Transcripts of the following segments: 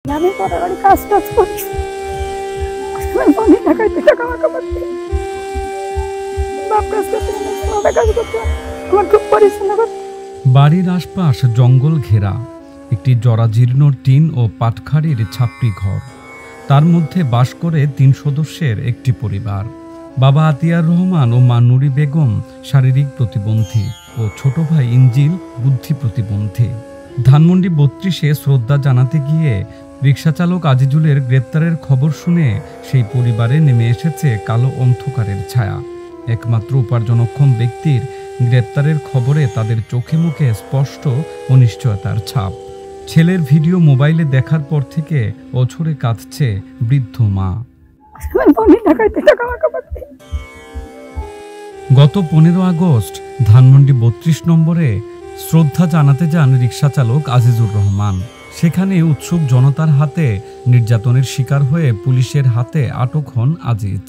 আমি পরের বাড়ি কাজ টাজ করছি, বাড়ির আশপাশ জঙ্গল ঘেরা একটি জরাজীর্ণ টিন ও পাটখাড়ির ছাপড়ি ঘর। তার মধ্যে বাস করে ৩ সদস্যের একটি পরিবার। বাবা আতিয়ার রহমান ও মা নুরি বেগম শারীরিক প্রতিবন্ধী ও ছোট ভাই ইঞ্জিল বুদ্ধি প্রতিবন্ধী। ধানমন্ডি ৩২-এ শ্রদ্ধা জানাতে গিয়ে রিকশাচালক আজিজুলের গ্রেপ্তারের খবর শুনে সেই পরিবারে নেমে এসেছে কালো অন্ধকারের ছায়া। একমাত্র উপার্জনক্ষম ব্যক্তির গ্রেপ্তারের খবরে তাদের চোখে মুখে স্পষ্ট অনিশ্চয়তার ছাপ। ছেলের ভিডিও মোবাইলে দেখার পর থেকে অঝরে কাঁদছে বৃদ্ধ মা। গত 15 আগস্ট ধানমন্ডি ৩২ নম্বরে শ্রদ্ধা জানাতে যান রিকশাচালক আজিজুর রহমান। সেখানে উৎসুক জনতার হাতে নির্যাতনের শিকার হয়ে পুলিশের হাতে আটক হন আজিজ।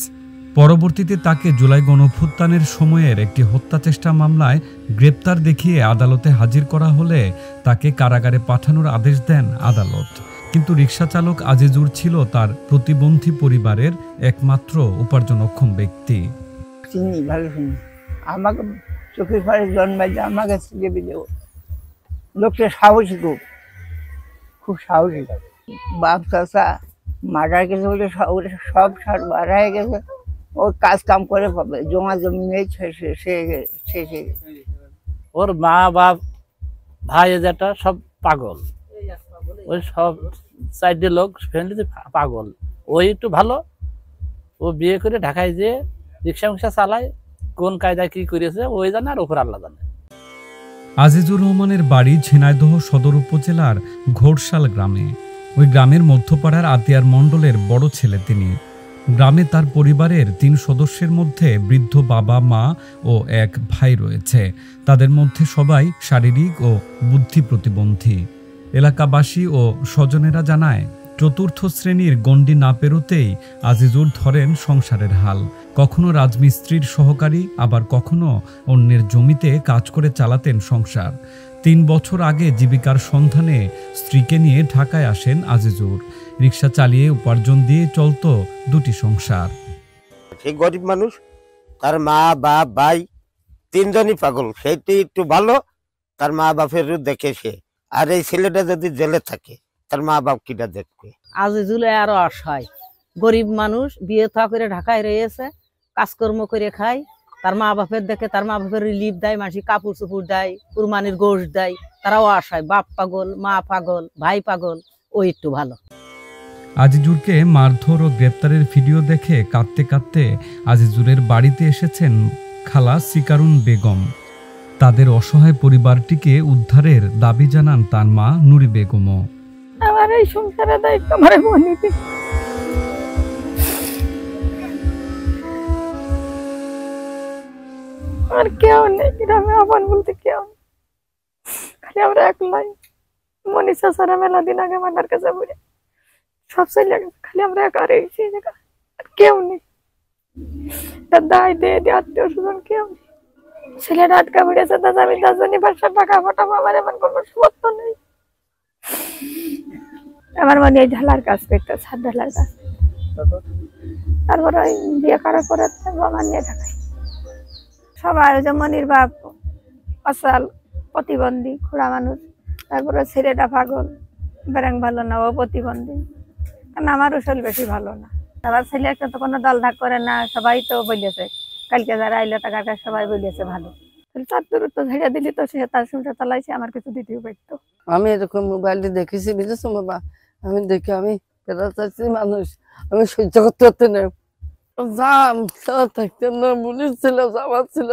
পরবর্তীতে তাকে জুলাই গণঅভ্যুত্থানের সময়ের একটি হত্যাচেষ্টা মামলায় গ্রেপ্তার দেখিয়ে আদালতে হাজির করা হলে তাকে কারাগারে পাঠানোর আদেশ দেন আদালত। কিন্তু রিকশাচালক আজিজুর ছিল তার প্রতিবন্ধী পরিবারের একমাত্র উপার্জনক্ষম ব্যক্তি। আমাকে চোখের পরে জন্মাইছে, আমাকে লোকটা সাহসী, খুব সাহসী। বাপ চাষা মারা গেছে বলে সব সার বাড়া হয়ে গেছে। ও কাজ কাম করে পাবে, জমা জমি নেই, শেষে ওর মা বাপ ভাই যেটা সব পাগল। ওই সব চারটে লোক ফ্যামিলিতে পাগল। ওই একটু ভালো, ও বিয়ে করে ঢাকায় যেয়ে রিক্সা মিক্সা চালায়, কোন কায়দায় কি করেছে ওই জানে আর ওপর আল্লাহ জানে। আজিজুর রহমানের বাড়ি ঝিনাইদহ সদর উপজেলার ঘোড়শাল গ্রামে। ওই গ্রামের মধ্যপাড়ার আতিয়ার মণ্ডলের বড় ছেলে তিনি। গ্রামে তার পরিবারের ৩ সদস্যের মধ্যে বৃদ্ধ বাবা মা ও এক ভাই রয়েছে। তাদের মধ্যে সবাই শারীরিক ও বুদ্ধি প্রতিবন্ধী। এলাকাবাসী ও স্বজনেরা জানায়, ৪র্থ শ্রেণীর গণ্ডি না পেরোতেই আজিজুর ধরেন সংসারের হাল। কখনো রাজমিস্ত্রির সহকারী, আবার কখনো অন্যের জমিতে কাজ করে চালাতেন সংসার। ৩ বছর আগে জীবিকার সন্ধানে স্ত্রীকে নিয়ে ঢাকায় আসেন আজিজুর। রিক্সা চালিয়ে উপার্জন দিয়ে চলত 2টি সংসার। সেই গরিব মানুষ, তার মা বাপ ভাই 3জনই পাগল। সেইটি একটু ভালো, তার মা বাপের দেখে সে। আর এই ছেলেটা যদি জেলে থাকে, তার মা বাপ কিটা দেখবে? আজিজুল আরো অসহায়, গরিব মানুষ, বিয়ে থা করে ঢাকায় রয়েছে, কাজকর্ম করে খায়। তার মা বাপের দেখে, তার মা বাপের রিলিফ দেয়, মাসি কাপড় চুপুর দেয়, কুরবানির গোশ দেয়। তারাও অসহায়, বাপ পাগল, মা পাগল, ভাই পাগল, ওই একটু ভালো। আজিজুরকে মারধর ও গ্রেপ্তারের ভিডিও দেখে কাঁদতে কাঁদতে আজিজুরের বাড়িতে এসেছেন খালা সিকারুন বেগম। তাদের অসহায় পরিবারটিকে উদ্ধারের দাবি জানান তার মা নুরি বেগমও। আমার এই সংসারের দায়িত্ব আমার বোনিতে। আর কেউ নেই গ্রামে, আপন বলতে কেউ নেই, খালি আমরা একলাই। মনীষা সারা মেলা দিন আগে মানার কাছে বলে সব চলে গেছে, খালি আমরা একা রয়েছি, আর কেউ নেই। দায় দিয়ে আত্মীয় স্বজন কেউ নেই। ছেলেটা আটকা পড়েছে, দাদা আমি 10জনই 500 টাকা পাঠাবো, আমার এমন কোনো সমর্থ নেই। আমার মনে এই ঢালার কাজ করতে, ছাদ ঢালার কাজ। তারপরে ওই বিয়ে করার পরে বাবা নিয়ে ঢাকায়। সবাই যে মনির বাপ অসাল, প্রতিবন্ধী, খোড়া মানুষ। তারপরে ছেলেটা পাগল, ব্যাং ভালো না, ও প্রতিবন্ধী। কারণ আমার উসল বেশি ভালো না। আমার ছেলে একটা তো কোনো দল ভাগ করে না, সবাই তো বলেছে, কালকে যারা আইলে টাকা সবাই বলেছে ভালো। তার দূরত্ব ঝেড়ে দিলি তো সে তার সংসার চালাইছে, আমার কিছু দিতেও পারতো। আমি এরকম মোবাইলে দেখেছি, বুঝেছো বাবা? আমি দেখে আমি চাইছি মানুষ, আমি সহ্য করতে পারতে না। থাকতেন না, পুলিশ ছিল, জামাত ছিল।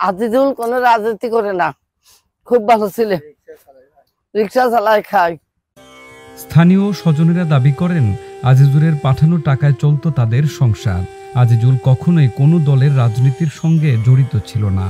আজিজুল কোনো রাজনীতি করে না, খুব ভালো ছিল, রিক্সা চালায় খায়। স্থানীয় স্বজনেরা দাবি করেন, আজিজুরের পাঠানো টাকায় চলত তাদের সংসার। আজিজুল কখনোই কোনো দলের রাজনীতির সঙ্গে জড়িত ছিল না।